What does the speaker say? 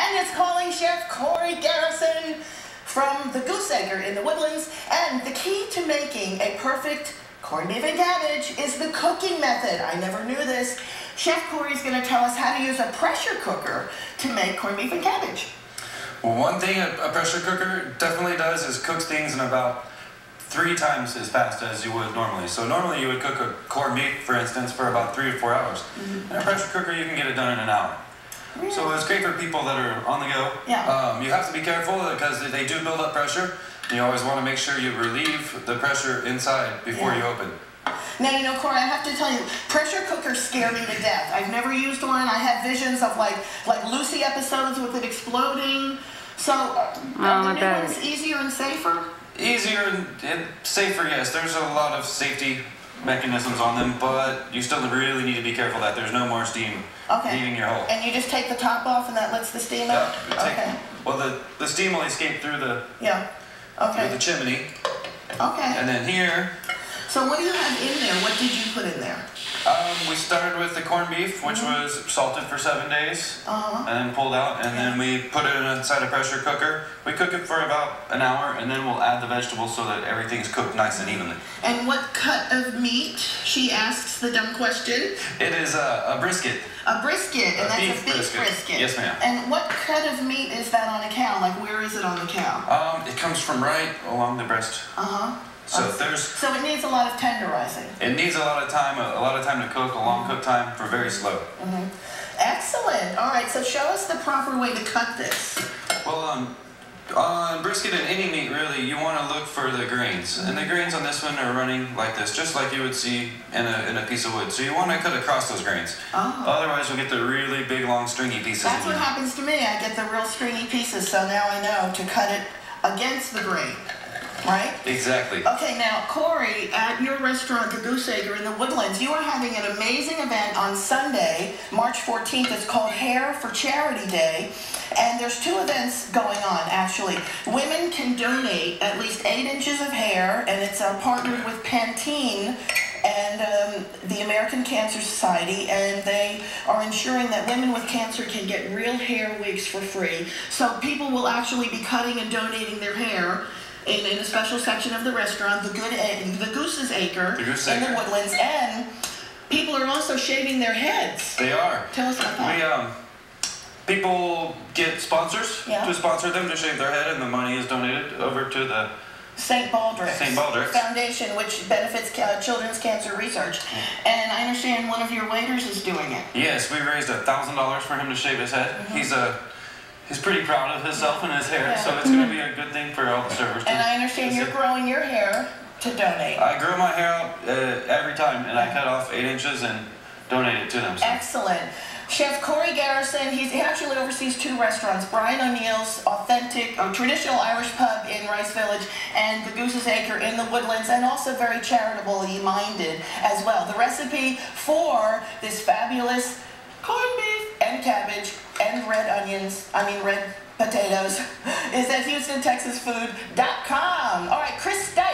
and it's calling Chef Corey Garrison from the Goose Acre in the Woodlands. And the key to making a perfect corned beef and cabbage is the cooking method. I never knew this. Chef Corey's going to tell us how to use a pressure cooker to make corned beef and cabbage. Well, one thing a pressure cooker definitely does is cooks things in about 3 times as fast as you would normally. So normally you would cook a corned beef, for instance, for about 3 to 4 hours. In a pressure cooker, you can get it done in an hour. Really? So it's great for people that are on the go. Yeah. You have to be careful because they do build up pressure. You always want to make sure you relieve the pressure inside before you open. Now, you know, Corey, I have to tell you, pressure cookers scare me to death. I've never used one. I have visions of like Lucy episodes with it exploding. So, are the new ones easier and safer? Easier and safer, yes. There's a lot of safety mechanisms on them, but you still really need to be careful that there's no more steam leaving your hole. And you just take the top off and that lets the steam out? Okay. Well, the steam will escape through the through the chimney. Okay. And then here. So what do you have in there? What did you put in there? We started with the corned beef, which was salted for 7 days, and then pulled out, and then we put it inside a pressure cooker. We cook it for about an hour, and then we'll add the vegetables so that everything's cooked nice and evenly. And what cut of meat? She asks the dumb question. It is a brisket. A brisket, and that's a beef brisket. Yes, ma'am. And what cut of meat is that on a cow? Like, where is it on the cow? It comes from right along the breast. So it needs a lot of tenderizing. It needs a lot of time to cook, a long cook time for very slow. Excellent. All right, so show us the proper way to cut this. Well, on brisket and any meat, really, you want to look for the grains. And the grains on this one are running like this, just like you would see in a piece of wood. So you want to cut across those grains. Otherwise, you'll get the really big, long, stringy pieces. That's what happens to me. I get the real stringy pieces, so now I know to cut it against the grain. Right? Exactly. Okay, now, Corey, at your restaurant, the Goose Acre in the Woodlands, you are having an amazing event on Sunday, March 14th. It's called Hair for Charity Day. And there's 2 events going on, actually. Women can donate at least 8 inches of hair, and it's partnered with Pantene and the American Cancer Society, and they are ensuring that women with cancer can get real hair wigs for free. So people will actually be cutting and donating their hair in a special section of the restaurant, the Goose's Acre in the Woodlands, and people are also shaving their heads. They are. Tell us about that. People get sponsors to sponsor them to shave their head, and the money is donated over to the St. Baldrick's Foundation, which benefits children's cancer research. And I understand one of your waiters is doing it. Yes, we raised $1,000 for him to shave his head. He's pretty proud of himself and his hair, so it's going to be a good thing for all the servers. And I understand you're growing your hair to donate. I grow my hair out every time, and I cut off 8 inches and donate it to them. So. Excellent. Chef Corey Garrison, he actually oversees 2 restaurants, Brian O'Neill's authentic, traditional Irish pub in Rice Village, and the Goose's Acre in the Woodlands, and also very charitably minded as well. The recipe for this fabulous corned beef and cabbage and red potatoes is at HoustonTexasFood.com. All right, Chris Stipe.